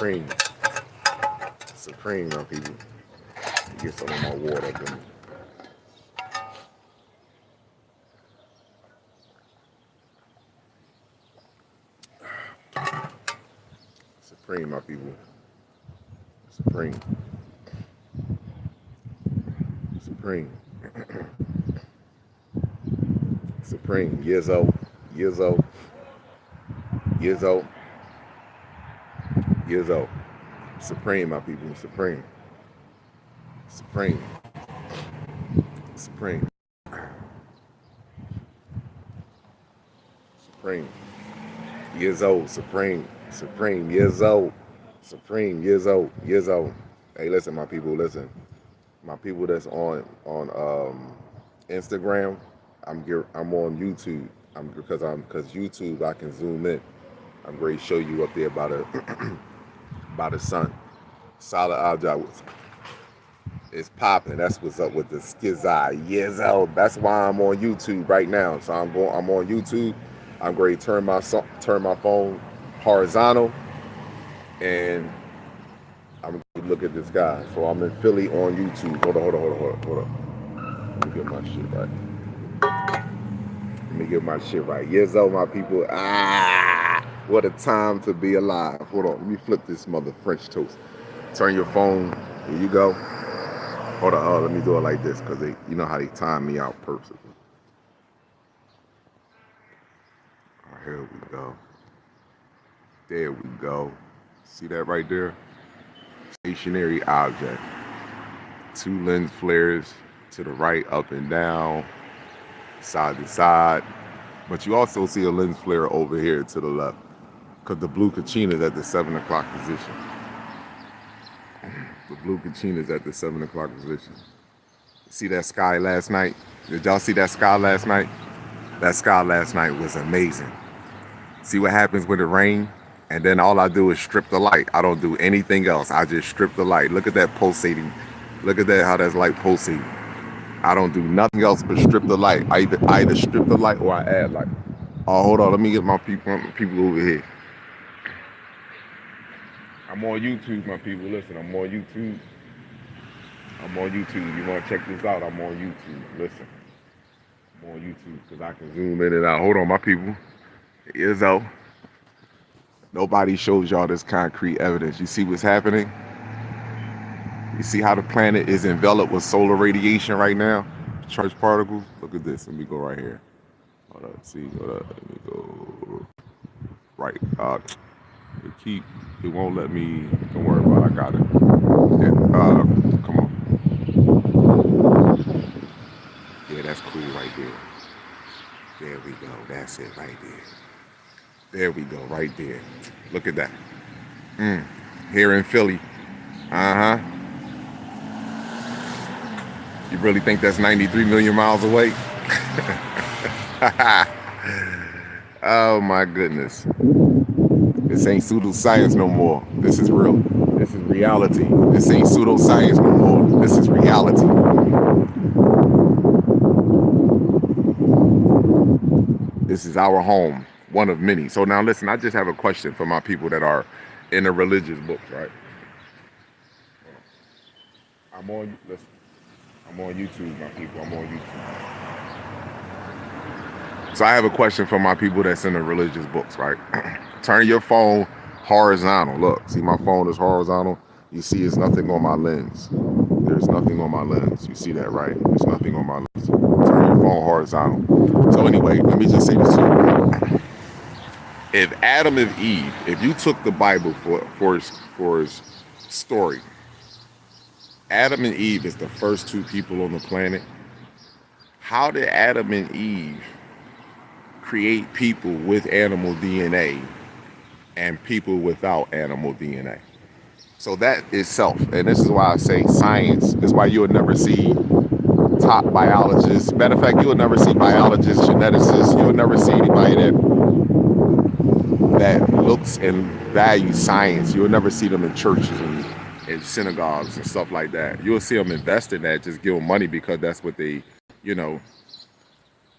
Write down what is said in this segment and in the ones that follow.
Supreme. Supreme, my people. Get some of my water up in me. Supreme, my people. Supreme. Supreme. Supreme. Years old. Years old. Years old. Years old. Supreme, my people. Supreme. Supreme. Supreme. Supreme. Years old. Supreme. Supreme. Years old. Supreme. Years old. Years old. Hey, listen, my people. Listen. My people that's on Instagram. I'm on YouTube. Because YouTube I can zoom in. I'm going to show you up there by the by the sun. Solid object. It's popping. That's what's up with the skizzy. Years old. That's why I'm on YouTube right now. So I'm on YouTube. I'm going to turn my phone horizontal, and I'm going to look at this guy. So I'm in Philly on YouTube. Hold on. Let me get my shit right. Let me get my shit right. Years old, my people. What a time to be alive. Hold on. Let me flip this mother French toast. Turn your phone. Here you go. Hold on. Let me do it like this because you know how they time me out perfectly. Here we go. There we go. See that right there? Stationary object. 2 lens flares to the right, up and down, side to side. But you also see a lens flare over here to the left because the blue Kachina is at the 7 o'clock position. The blue Kachina is at the 7 o'clock position. See that sky last night? Did y'all see that sky last night? That sky last night was amazing. See what happens with the rain? And then all I do is strip the light. I don't do anything else. I just strip the light. Look at that pulsating. Look at that, how that's light pulsating. I don't do nothing else but strip the light. I either strip the light or I add light. Oh, hold on. Let me get my people over here. I'm on YouTube, my people. Listen, I'm on YouTube. I'm on YouTube. You want to check this out? I'm on YouTube. Listen. I'm on YouTube because I can zoom in and out. Hold on, my people. Izzo. Nobody shows y'all this concrete evidence. You see what's happening? You see how the planet is enveloped with solar radiation right now? Charged particles. Look at this. Let me go right here. Hold up. See. Hold up. Let me go right. It won't let me. Don't worry about it. I got it. Yeah, come on. Yeah, that's cool right there. There we go. That's it right there. There we go, right there. Look at that. Here in Philly. You really think that's 93 million miles away? Oh my goodness. This ain't pseudoscience no more. This is real. This is reality. This ain't pseudoscience no more. This is reality. This is our home. One of many. So now listen, I just have a question for my people that are in the religious books, right? I'm on YouTube, my people. I'm on YouTube. So I have a question for my people that's in the religious books, right? Turn your phone horizontal. Look, see my phone is horizontal. You see there's nothing on my lens. There's nothing on my lens. You see that, right? There's nothing on my lens. Turn your phone horizontal. So anyway, let me just say this to you. If Adam and Eve, if you took the Bible for its story, Adam and Eve is the first 2 people on the planet. How did Adam and Eve create people with animal DNA and people without animal DNA? So that itself, and this is why I say science, is why you'll never see top biologists. Matter of fact, you'll never see biologists, geneticists. You'll never see anybody that looks and values science. You'll never see them in churches and synagogues and stuff like that. You'll see them invest in that, just give them money because that's what they,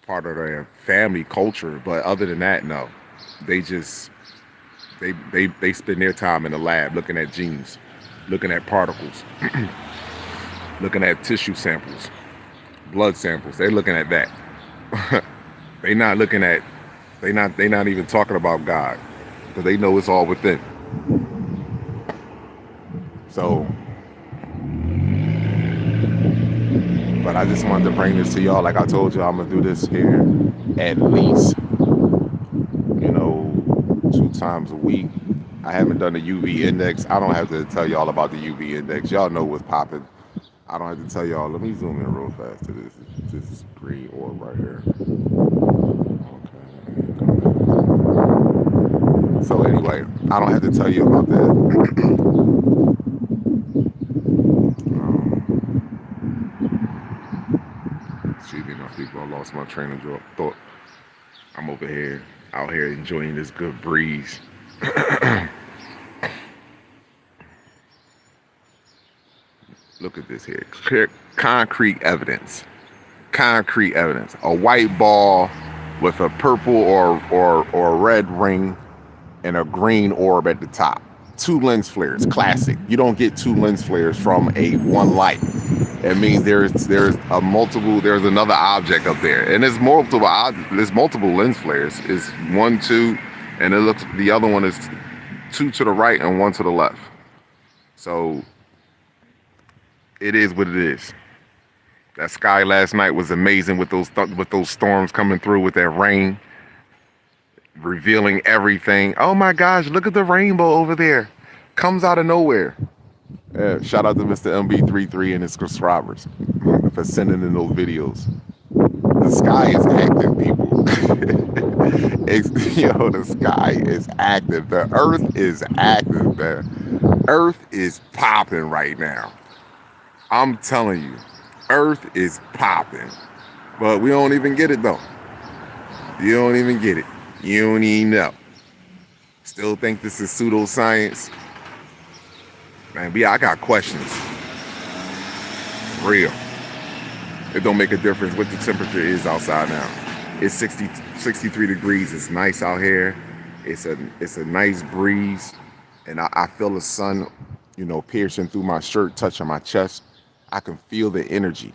part of their family culture. But other than that, no. They They spend their time in the lab looking at genes, looking at particles, looking at tissue samples, blood samples. They're looking at that. They not looking at. They not even talking about God, because they know it's all within. So, but I just wanted to bring this to y'all. Like I told you, I'm gonna do this here at least, 2 times a week. I haven't done the UV index. I don't have to tell y'all about the UV index. Y'all know what's popping. I don't have to tell y'all. Let me zoom in real fast to this green orb right here. Okay. So anyway, I don't have to tell you about that. Excuse me, my people. I lost my train of thought. I'm over here, out here enjoying this good breeze. Look at this here. Concrete evidence. Concrete evidence. A white ball with a purple or red ring and a green orb at the top. 2 lens flares. Classic. You don't get 2 lens flares from a one light. It means there's another object up there, and there's multiple lens flares. It's 1, 2, and it looks the other one is 2 to the right and 1 to the left. So it is what it is. That sky last night was amazing with those storms coming through with that rain, revealing everything. Oh my gosh, look at the rainbow over there. Comes out of nowhere. Shout out to Mr. MB33 and his subscribers for sending in those videos. The sky is active, people. The sky is active. The earth is active. The earth is popping right now. I'm telling you, earth is popping. But we don't even get it though. You don't even get it. You don't even know. Still think this is pseudoscience? Man, I got questions. Real. It don't make a difference what the temperature is outside now. It's 63 degrees. It's nice out here. It's a nice breeze. And I feel the sun, piercing through my shirt, touching my chest. I can feel the energy.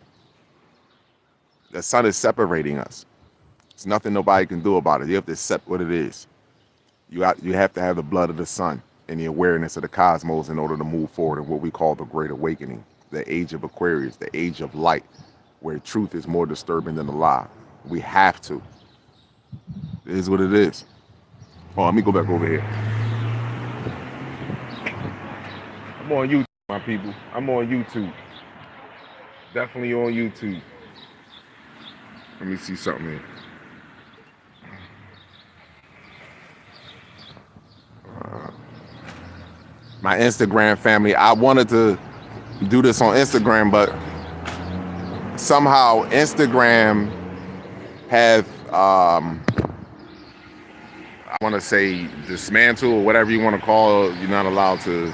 The sun is separating us. There's nothing nobody can do about it. You have to accept what it is. You have to have the blood of the sun and the awareness of the cosmos in order to move forward in what we call the Great Awakening, the age of Aquarius, the age of light, where truth is more disturbing than a lie. We have to. It is what it is. Oh, let me go back over here. I'm on YouTube, my people. I'm on YouTube. Definitely on YouTube. Let me see something here. My Instagram family. I wanted to do this on Instagram, but somehow Instagram have I want to say dismantle or whatever you want to call it. You're not allowed to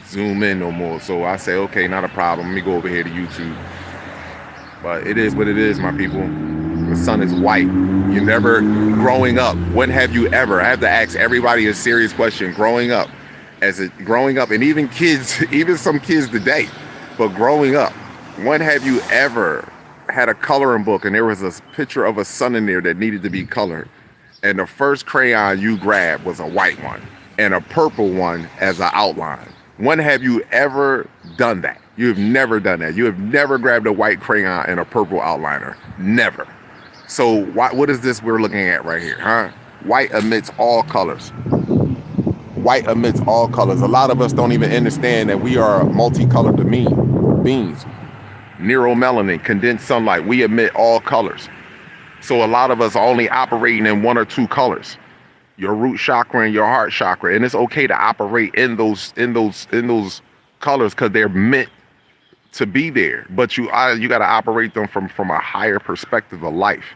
zoom in no more. So I say, okay, not a problem. Let me go over here to YouTube. But it is what it is, my people. The sun is white. You never, growing up, when have you ever? I have to ask everybody a serious question. Growing up, and even kids, even some kids today, but growing up, when have you ever had a coloring book and there was a picture of a sun in there that needed to be colored, and the first crayon you grabbed was a white one and a purple one as an outline? When have you ever done that? You have never done that. You have never grabbed a white crayon and a purple outliner. Never. So what is this we're looking at right here, huh? White emits all colors. White emits all colors. A lot of us don't even understand that we are multicolored beings. Neuromelanin, condensed sunlight, we emit all colors. So a lot of us are only operating in 1 or 2 colors. Your root chakra and your heart chakra. And it's okay to operate in those colors because they're meant to be there. But you got to operate them from a higher perspective of life.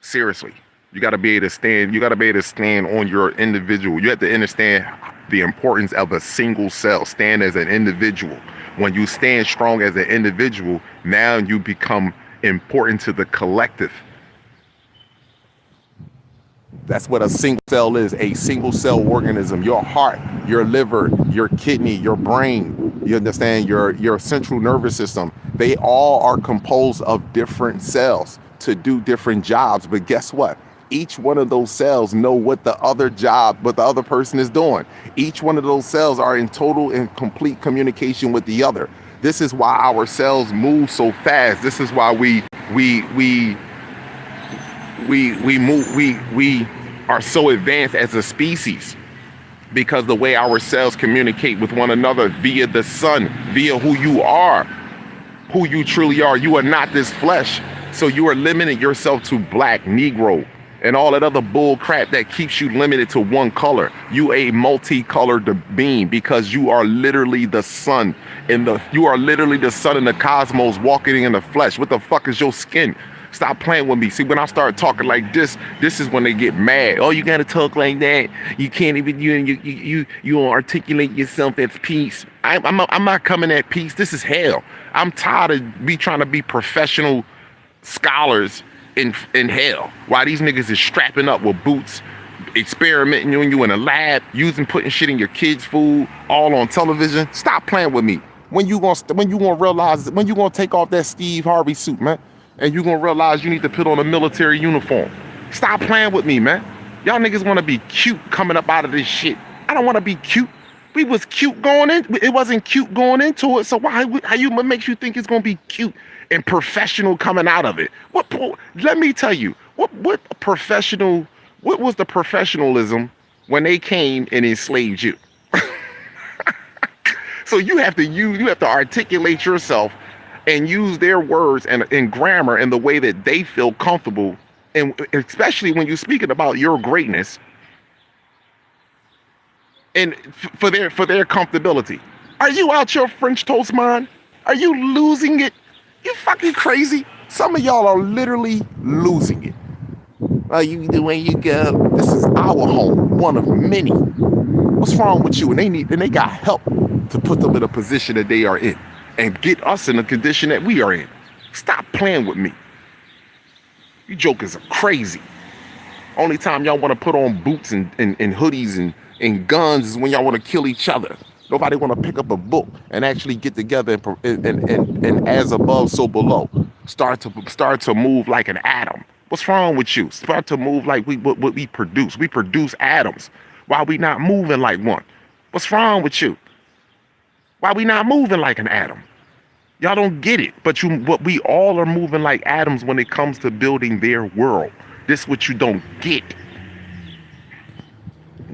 Seriously. You got to be able to stand. You got to be able to stand on your individual. You have to understand the importance of a single cell. Stand as an individual. When you stand strong as an individual, now you become important to the collective. That's what a single cell is, a single cell organism. Your heart, your liver, your kidney, your brain, you understand, your central nervous system, they all are composed of different cells to do different jobs. But guess what? Each one of those cells know what the other person is doing. Each one of those cells are in total and complete communication with the other. This is why our cells move so fast. This is why we are so advanced as a species, because the way our cells communicate with one another via the sun, via who you are, who you truly are. You are not this flesh. So you are limiting yourself to black, Negro, and all that other bull crap that keeps you limited to one color. You a multicolored being, because you are literally the sun you are literally the sun in the cosmos walking in the flesh. What the fuck is your skin? Stop playing with me. See, when I start talking like this is when they get mad. Oh, you gotta talk like that. You can't even you don't articulate yourself as peace. I'm not coming at peace. This is hell. I'm tired of trying to be professional scholars in hell, while these niggas is strapping up with boots, experimenting on you in a lab, putting shit in your kids' food, all on television. Stop playing with me. When you gonna realize, when you gonna take off that Steve Harvey suit, man, and you gonna realize you need to put on a military uniform? Stop playing with me, man. Y'all niggas wanna be cute coming up out of this shit. I don't wanna be cute. We was cute going in. It wasn't cute going into it. So what makes you think it's gonna be cute and professional coming out of it? Let me tell you, what was the professionalism when they came and enslaved you? So you have to articulate yourself and use their words and grammar in the way that they feel comfortable, and especially when you're speaking about your greatness, and for their comfortability. Are you out your French toast mind? Are you losing it? You fucking crazy. Some of y'all are literally losing it. The way you go. This is our home, one of many. What's wrong with you? And they got help to put them in a position that they are in, and get us in the condition that we are in. Stop playing with me. You jokers are crazy. Only time y'all want to put on boots and hoodies and guns is when y'all want to kill each other. Nobody want to pick up a book and actually get together and as above, so below. Start to move like an atom. What's wrong with you? Start to move like what we produce. We produce atoms. Why we not moving like one? What's wrong with you? Why we not moving like an atom? Y'all don't get it, but we all are moving like atoms when it comes to building their world. This is what you don't get.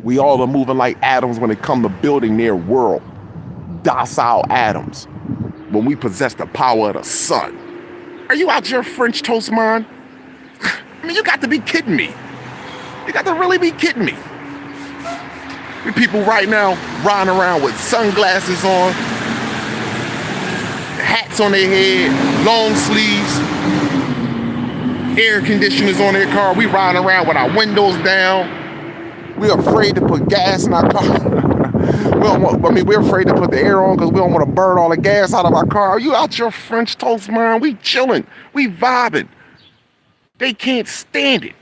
We all are moving like atoms when it comes to building their world. Docile atoms. When we possess the power of the sun. Are you out your French toast mind? I mean, you got to be kidding me. You got to really be kidding me. People right now riding around with sunglasses on, hats on their head, long sleeves, air conditioners on their car. We riding around with our windows down. We're afraid to put gas in our car. We're afraid to put the air on because we don't want to burn all the gas out of our car. Are you out your French toast, man? We chilling. We vibing. They can't stand it.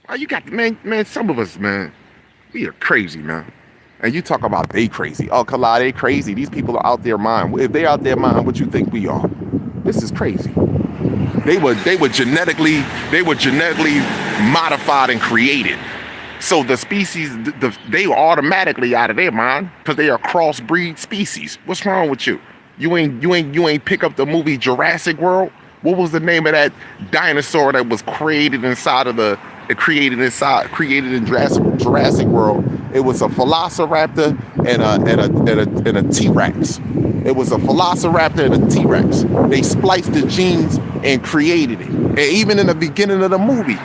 Oh, you got, man, some of us, man, we are crazy, man. And you talk about they crazy. Oh, Kala, they crazy. These people are out their mind. If they out their mind, what you think we are? This is crazy. They were genetically modified and created. So the species, they are automatically out of their mind because they are crossbreed species. What's wrong with you? You ain't pick up the movie Jurassic World? What was the name of that dinosaur that was created in Jurassic World? It was a velociraptor and a T-Rex. It was a velociraptor and a T-Rex. They spliced the genes and created it. And even in the beginning of the movie,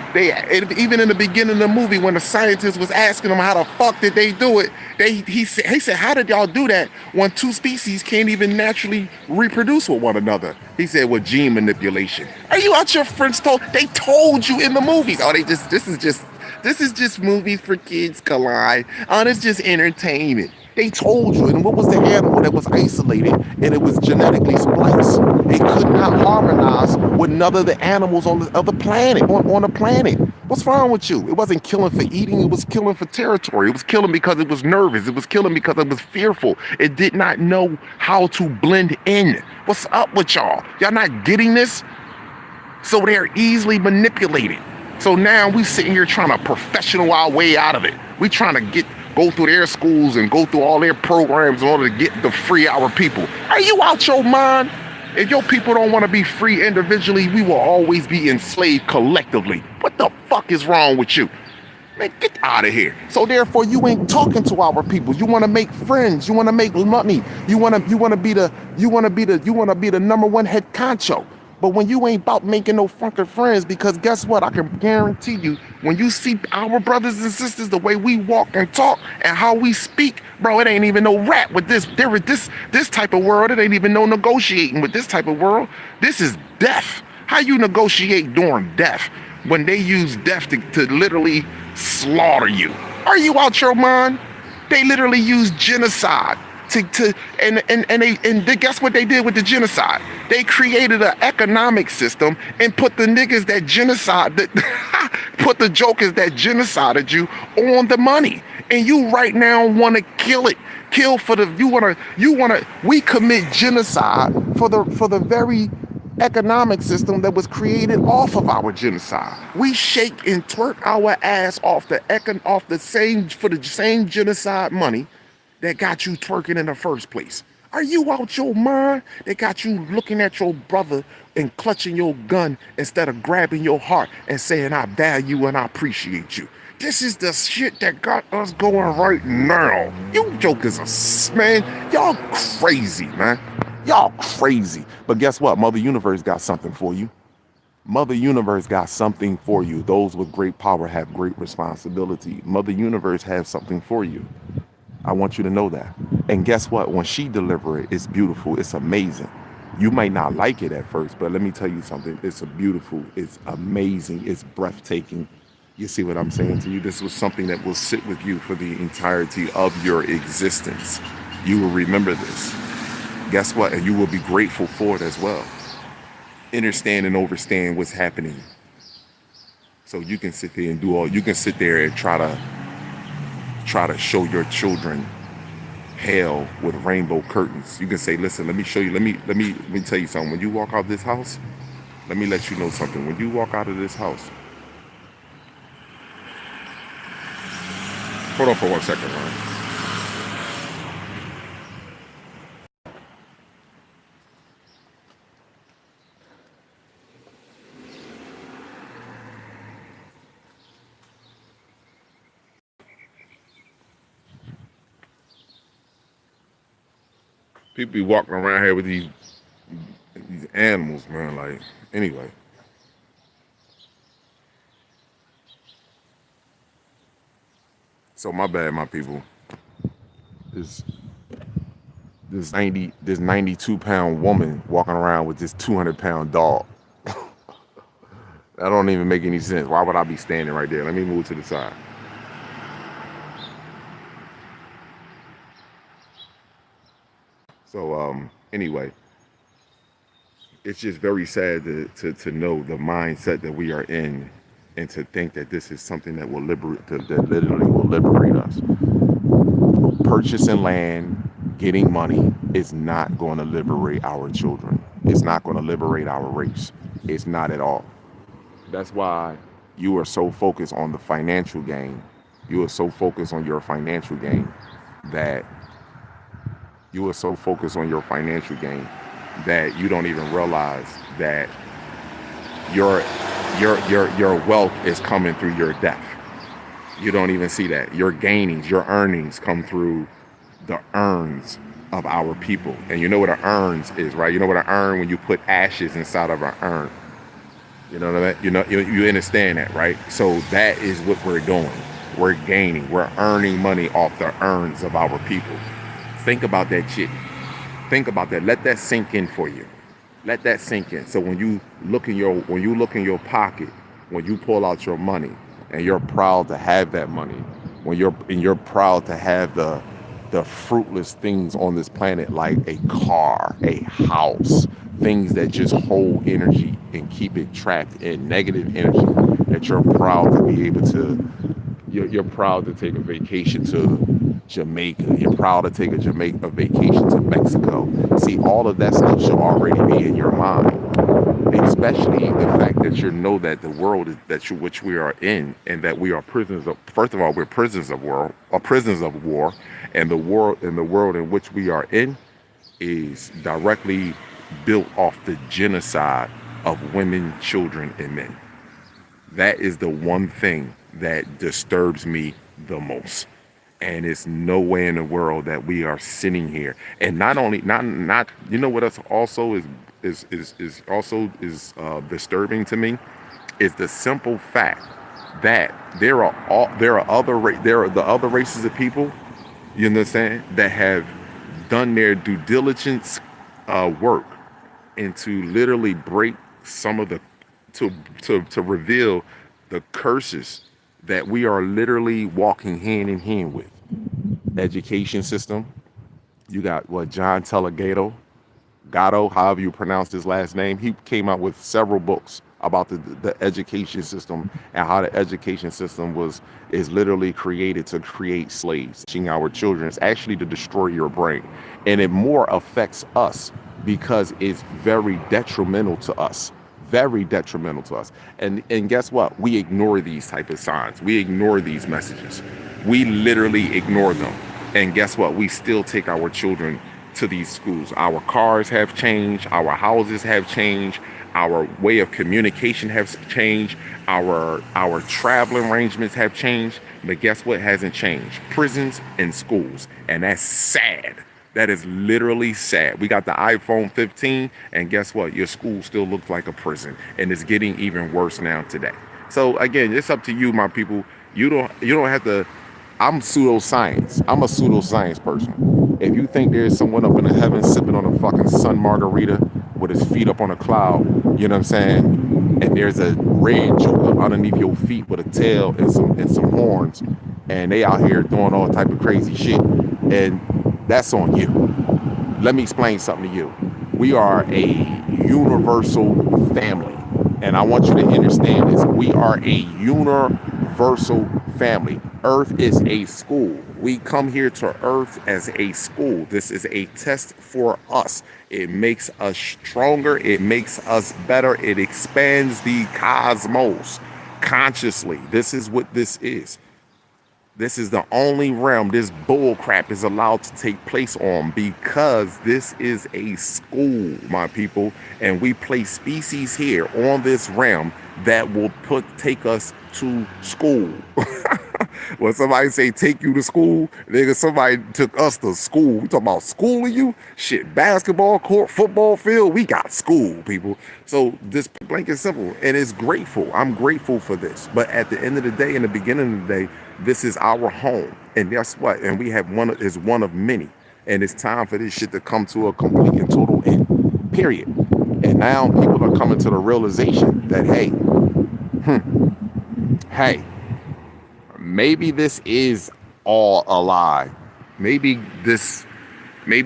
when the scientist was asking them how the fuck did they do it, he said, how did y'all do that when two species can't even naturally reproduce with one another? He said, with gene manipulation. Are you out your French toast? They told you in the movies. Oh, this is just movies for kids, Kalai. Oh, it's just entertainment. They told you. And what was the animal that was isolated and it was genetically spliced? It could not harmonize with none of the animals on the planet, on the planet. What's wrong with you? It wasn't killing for eating, it was killing for territory. It was killing because it was nervous. It was killing because it was fearful. It did not know how to blend in. What's up with y'all? Y'all not getting this? So they're easily manipulated. So now we sitting here trying to professional our way out of it. We trying to go through their schools and go through all their programs in order to get to free our people. Are you out your mind? If your people don't want to be free individually, we will always be enslaved collectively. What the fuck is wrong with you? Man, get out of here. So therefore, you ain't talking to our people. You want to make friends. You want to make money. You want to be the number one head honcho. But when you ain't about making no fucking friends, because guess what? I can guarantee you, when you see our brothers and sisters, the way we walk and talk and how we speak, bro, it ain't even no rap with this. There is this type of world. It ain't even no negotiating with this type of world. This is death. How you negotiate during death when they use death to literally slaughter you? Are you out your mind? They literally use genocide. And guess what they did with the genocide? They created an economic system and put the niggas that genocide, put the jokers that genocided you on the money. And you right now want to kill it. Kill for the, we commit genocide for the very economic system that was created off of our genocide. We shake and twerk our ass off the same genocide money that got you twerking in the first place. Are you out your mind? They got you looking at your brother and clutching your gun instead of grabbing your heart and saying, I value and I appreciate you. This is the shit that got us going right now. You jokers are, man, y'all crazy, man. Y'all crazy. But guess what? Mother Universe got something for you. Mother Universe got something for you. Those with great power have great responsibility. Mother Universe has something for you. I want you to know that. And guess what? When she delivers it, it's beautiful. It's amazing. You might not like it at first, but let me tell you something. It's beautiful. It's amazing. It's breathtaking. You see what I'm saying to you? This was something that will sit with you for the entirety of your existence. You will remember this. Guess what? And you will be grateful for it as well. Understand and understand what's happening. So you can sit there and you can sit there and try to show your children hell with rainbow curtains. You can say, listen, let me show you, let me tell you something. When you walk out this house, let me let you know something. When you walk out of this house, hold on for 1 second, Ryan. People be walking around here with these animals, man. Like, anyway. So my bad, my people. This 92-pound woman walking around with this 200-pound dog. That don't even make any sense. Why would I be standing right there? Let me move to the side. So anyway, it's just very sad to know the mindset that we are in, and to think that this is something that will that literally will liberate us. Purchasing land, getting money is not going to liberate our children. It's not going to liberate our race. It's not at all. That's why you are so focused on the financial gain. You are so focused on your financial gain that you don't even realize that your wealth is coming through your death. You don't even see that. Your gainings, your earnings come through the urns of our people. And you know what an urns is, right? You know what an urn, when you put ashes inside of an urn. You know what I mean? You know, you understand that, right? So that is what we're doing. We're gaining. We're earning money off the urns of our people. Think about that shit. Think about that. Let that sink in for you. Let that sink in. So when you look in your pocket, when you pull out your money, and you're proud to have that money, when you're proud to have the fruitless things on this planet, like a car, a house, things that just hold energy and keep it trapped in negative energy. that you're proud to be able to, you're proud to take a vacation to Jamaica. You're proud to take a vacation to Mexico. See, all of that stuff should already be in your mind, especially the fact that you know that the world is that you which we are in, and that we are prisoners of. First of all, we're prisoners of war, or prisoners of war, and the world in which we are in is directly built off the genocide of women, children, and men. That is the one thing that disturbs me the most. And it's no way in the world that we are sitting here. And not only not you know what else also is disturbing to me is the simple fact that there are the other races of people, you understand, that have done their due diligence work, and to literally break some of the to reveal the curses that we are literally walking hand in hand with. Education system. You got what, John Telegato, Gatto, however you pronounce his last name. He came out with several books about the education system, and how the education system is literally created to create slaves. Teaching our children is actually to destroy your brain, and it more affects us because it's very detrimental to us. Very detrimental to us. And guess what? We ignore these type of signs. We ignore these messages. We literally ignore them. And guess what? We still take our children to these schools. Our cars have changed. Our houses have changed. Our way of communication has changed. Our travel arrangements have changed. But guess what hasn't changed? Prisons and schools. And that's sad. That is literally sad. We got the iPhone 15, and guess what? Your school still looks like a prison, and it's getting even worse now today. So again, it's up to you, my people. You don't have to. I'm pseudoscience. I'm a pseudoscience person. If you think there's someone up in the heavens sipping on a fucking sun margarita with his feet up on a cloud, you know what I'm saying? And there's a red joker underneath your feet with a tail and some horns, and they out here doing all type of crazy shit, and that's on you. Let me explain something to you. We are a universal family. And I want you to understand this. We are a universal family. Earth is a school. We come here to Earth as a school. This is a test for us. It makes us stronger. It makes us better. It expands the cosmos consciously. This is what this is. This is the only realm this bull crap is allowed to take place on, because this is a school, my people, and we place species here on this realm that will take us to school. When somebody say take you to school, nigga, somebody took us to school. We talking about schooling you? Shit, basketball court, football field, we got school, people. So this blank is simple, and it's grateful. I'm grateful for this. But at the end of the day, in the beginning of the day, this is our home. And guess what? And we have one of many. And it's time for this shit to come to a complete and total end. Period. And now people are coming to the realization that, hey, maybe this is all a lie. Maybe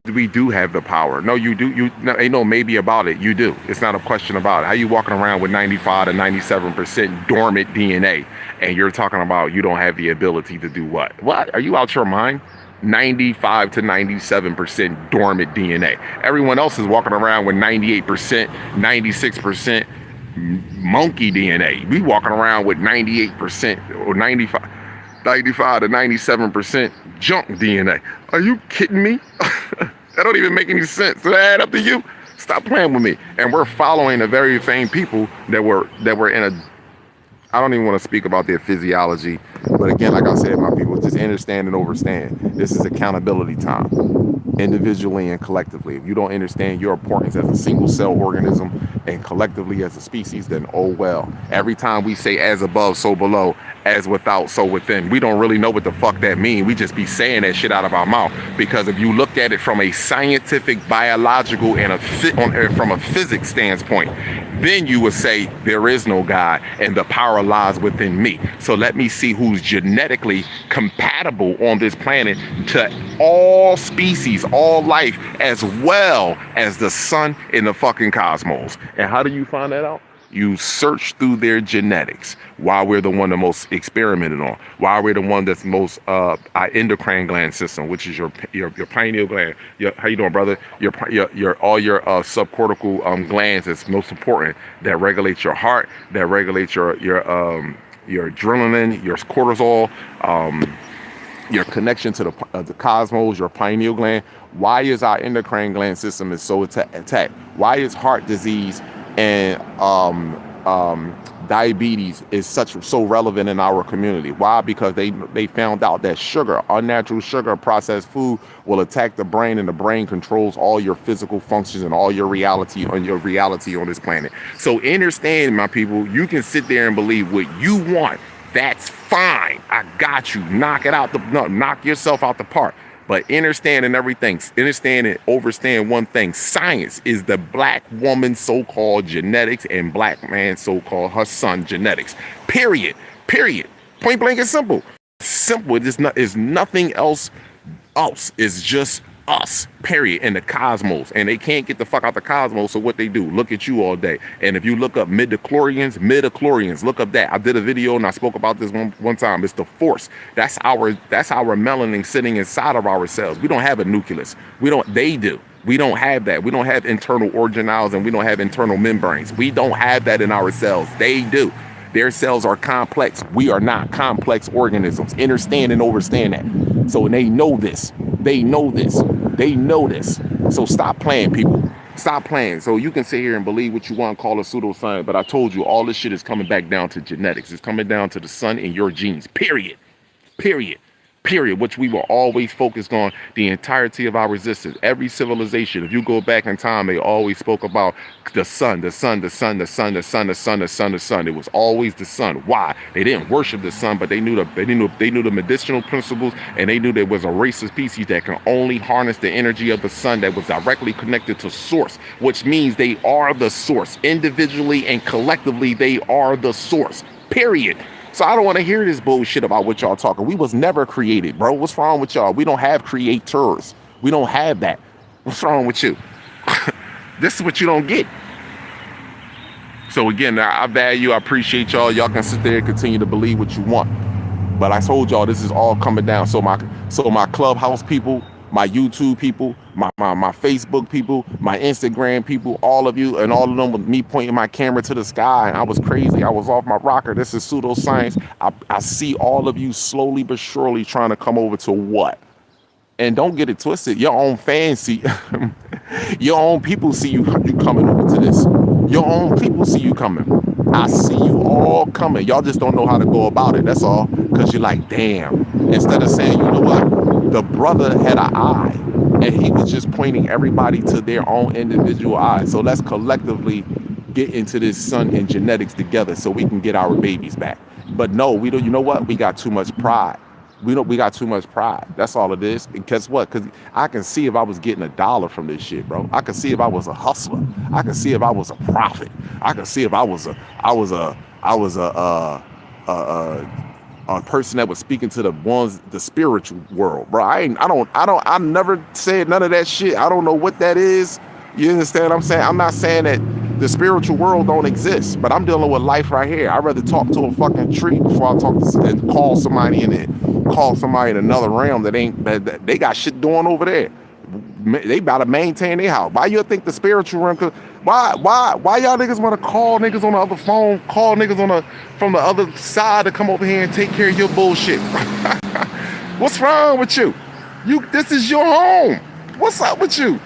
we do have the power. No, you do. Ain't no maybe about it. You do. It's not a question about it. How you walking around with 95 to 97% dormant DNA, and you're talking about you don't have the ability to do what? What? Are you out your mind? 95 to 97% dormant DNA. Everyone else is walking around with 98%, 96% monkey DNA. We walking around with 98% or 95 to 97% junk DNA. Are you kidding me? That don't even make any sense. Does that add up to you? Stop playing with me. And we're following the very same people that were in a, I don't even want to speak about their physiology. But again, like I said, my people, just understand and overstand. This is accountability time, individually and collectively. If you don't understand your importance as a single cell organism and collectively as a species, then oh well. Every time we say as above, so below, as without, so within, we don't really know what the fuck that means. We just be saying that shit out of our mouth. Because if you look at it from a scientific, biological, and from a physics standpoint, then you would say there is no God and the power lies within me. So let me see who's genetically compatible on this planet to all species, all life, as well as the sun in the fucking cosmos. And how do you find that out? You search through their genetics. Why we're the one the most experimented on. Why we're the one that's most our endocrine gland system, which is your pineal gland. How you doing, brother? Your all your subcortical glands that's most important. That regulates your heart. That regulates your adrenaline, your cortisol. Your connection to the cosmos, your pineal gland. Why is our endocrine gland system is so attacked? Why is heart disease and diabetes is so relevant in our community? Why? Because they found out that sugar, unnatural sugar, processed food will attack the brain, and the brain controls all your physical functions and all your reality on this planet. So understand, my people, you can sit there and believe what you want. That's fine. I got you. Knock yourself out the park. But understand and overstand one thing. Science is the black woman's so-called genetics and black man's so-called her son genetics. Period. Point blank and simple. Simple. It is nothing else. It's just us, period, in the cosmos. And they can't get the fuck out the cosmos, so what they do, look at you all day. And if you look up midichlorians, look up that. I did a video and I spoke about this one time. It's the force. That's our melanin sitting inside of our cells. We don't have a nucleus. They do. We don't have that. We don't have internal organelles, and we don't have internal membranes. We don't have that in our cells. They do. Their cells are complex. We are not complex organisms. Understand and overstand that. So they know this. They know this. So stop playing, people. Stop playing. So you can sit here and believe what you want, call it pseudoscience, but I told you all this shit is coming back down to genetics. It's coming down to the sun and your genes. Period. Which we were always focused on the entirety of our existence. Every civilization, if you go back in time, they always spoke about the sun. It was always the sun. Why? They didn't worship the sun, but they knew the medicinal principles, and they knew there was a race of species that can only harness the energy of the sun that was directly connected to source, which means they are the source. Individually and collectively, they are the source. Period. So I don't want to hear this bullshit about what y'all talking. We was never created, bro. What's wrong with y'all? We don't have creators. We don't have that. What's wrong with you? This is what you don't get. So again, I appreciate y'all. Y'all can sit there and continue to believe what you want. But I told y'all this is all coming down. So my Clubhouse people, my YouTube people, my Facebook people, my Instagram people, all of you, and all of them with me pointing my camera to the sky, and I was crazy. I was off my rocker. This is pseudoscience. I see all of you slowly but surely trying to come over to what? And don't get it twisted. Your own fans see, your own people see you coming over to this. Your own people see you coming. I see you all coming. Y'all just don't know how to go about it. That's all. Because you're like, damn. Instead of saying, you know what? The brother had an eye, and he was just pointing everybody to their own individual eye. So let's collectively get into this sun and genetics together so we can get our babies back. But no, we don't. You know what? We got too much pride. We got too much pride. That's all it is. And guess what? Because I can see if I was getting $1 from this shit, bro. I can see if I was a hustler. I can see if I was a prophet. I can see if I was a person that was speaking to the spiritual world, bro. I never said none of that shit. I don't know what that is. You understand what I'm saying? I'm not saying that the spiritual world don't exist, but I'm dealing with life right here. I'd rather talk to a fucking tree before I talk to and call somebody in another realm that they got shit doing over there. They about to maintain their house. Why you think the spiritual realm? Why y'all niggas want to call niggas on the other phone, call niggas from the other side to come over here and take care of your bullshit? What's wrong with you? This is your home. What's up with you?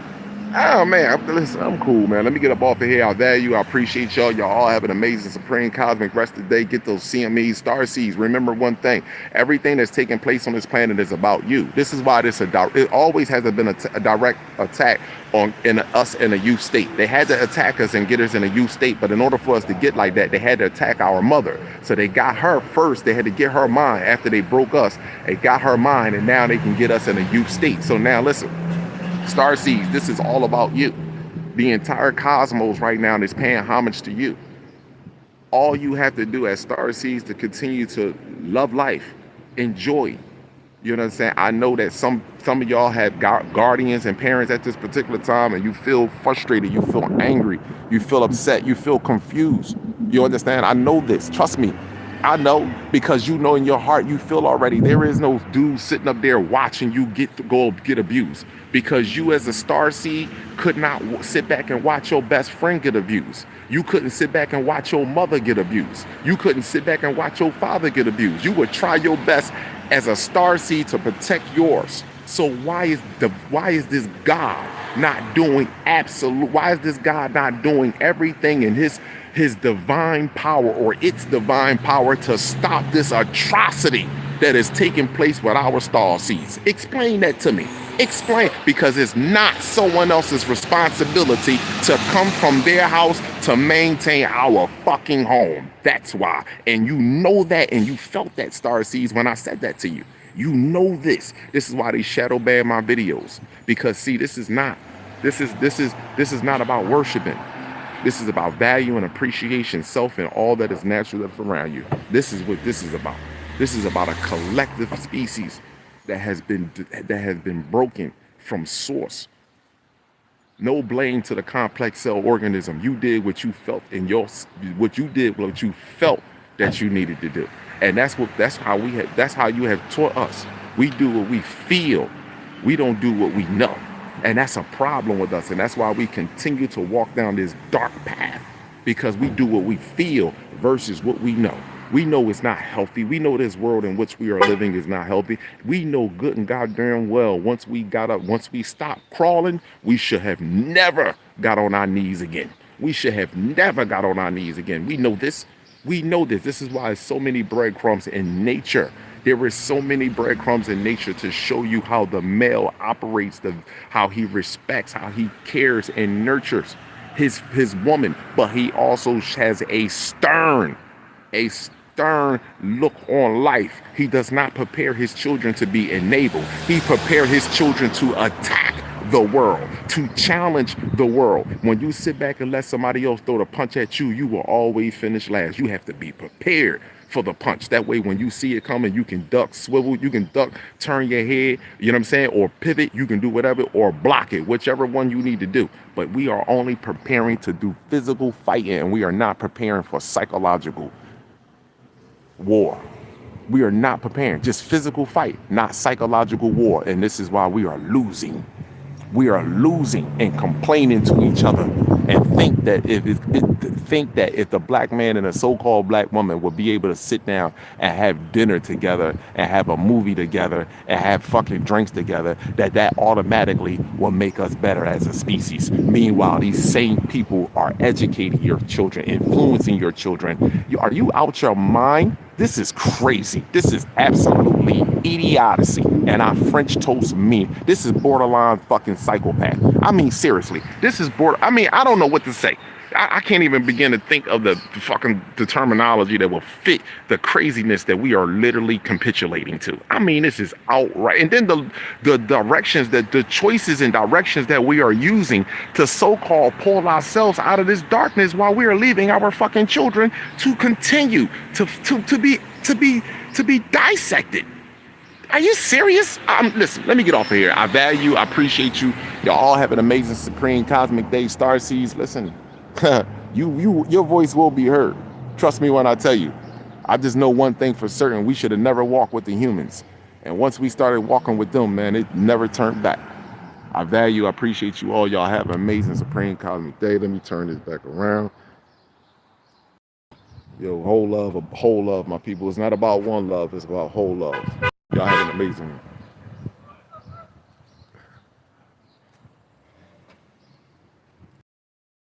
Oh man, listen, I'm cool, man. Let me get up off of here. I value, I appreciate y'all. Y'all all have an amazing, supreme, cosmic rest of the day. Get those CMEs, star seeds. Remember one thing: everything that's taking place on this planet is about you. This is why it always has been a direct attack on us in a youth state. They had to attack us and get us in a youth state, but in order for us to get like that, they had to attack our mother. So they got her first. They had to get her mind after they broke us. They got her mind, and now they can get us in a youth state. So now listen. Starseeds, this is all about you. The entire cosmos right now is paying homage to you. All you have to do as starseeds to continue to love life, enjoy. You know what I'm saying? I know that some of y'all have guardians and parents at this particular time, and you feel frustrated, you feel angry, you feel upset, you feel confused. You understand? I know this. Trust me. I know, because you know in your heart, you feel already there is no dude sitting up there watching you go get abused, because you as a star seed could not sit back and watch your best friend get abused. You couldn't sit back and watch your mother get abused. You couldn't sit back and watch your father get abused. You would try your best as a star seed to protect yours. So why is this God not doing why is this God not doing everything in his divine power, or its divine power, to stop this atrocity that is taking place with our star seeds? Explain that to me. Explain, because it's not someone else's responsibility to come from their house to maintain our fucking home. That's why. And you know that, and you felt that, star seeds, when I said that to you. You know this. This is why they shadow ban my videos. Because see, this is not about worshiping. This is about value and appreciation, self, and all that is natural that's around you. This is what this is about. This is about a collective species that has been broken from source. No blame to the complex cell organism. You did what you felt what you felt that you needed to do. And that's how you have taught us. We do what we feel. We don't do what we know. And that's a problem with us. And that's why we continue to walk down this dark path, because we do what we feel versus what we know. We know it's not healthy. We know this world in which we are living is not healthy. We know good and goddamn well, once we stopped crawling, we should have never got on our knees again. We should have never got on our knees again. We know this. We know this. This is why there's so many breadcrumbs in nature. There is so many breadcrumbs in nature to show you how the male operates, how he respects, how he cares and nurtures his woman. But he also has a stern look on life. He does not prepare his children to be enabled. He prepares his children to attack the world, to challenge the world. When you sit back and let somebody else throw the punch at you, you will always finish last. You have to be prepared for the punch. That way, when you see it coming, you can duck, swivel, you can duck, turn your head, you know what I'm saying, or pivot, you can do whatever, or block it, whichever one you need to do. But we are only preparing to do physical fighting, and we are not preparing for psychological war. We are not preparing, just physical fight, not psychological war. And this is why we are losing. We are losing and complaining to each other, and think that if the black man and a so-called black woman would be able to sit down and have dinner together and have a movie together and have fucking drinks together, that automatically will make us better as a species. Meanwhile, these same people are educating your children, influencing your children. Are you out your mind? This is crazy. This is absolutely idiocy. And I French toast mean. This is borderline fucking psychopath. I mean, seriously. This is I don't know what to say. I can't even begin to think of the terminology that will fit the craziness that we are literally capitulating to. I mean, this is outright. And then the choices and directions that we are using to so-called pull ourselves out of this darkness, while we are leaving our fucking children to continue to be dissected. Are you serious? Listen, let me get off of here. I appreciate you. Y'all all have an amazing, supreme, cosmic day, star seeds. Listen. Your voice will be heard. Trust me when I tell you. I just know one thing for certain. We should have never walked with the humans. And once we started walking with them, man, it never turned back. I appreciate you all. Y'all have an amazing, supreme, cosmic day. Let me turn this back around. Yo, whole love, my people. It's not about one love. It's about whole love. Y'all have an amazing one.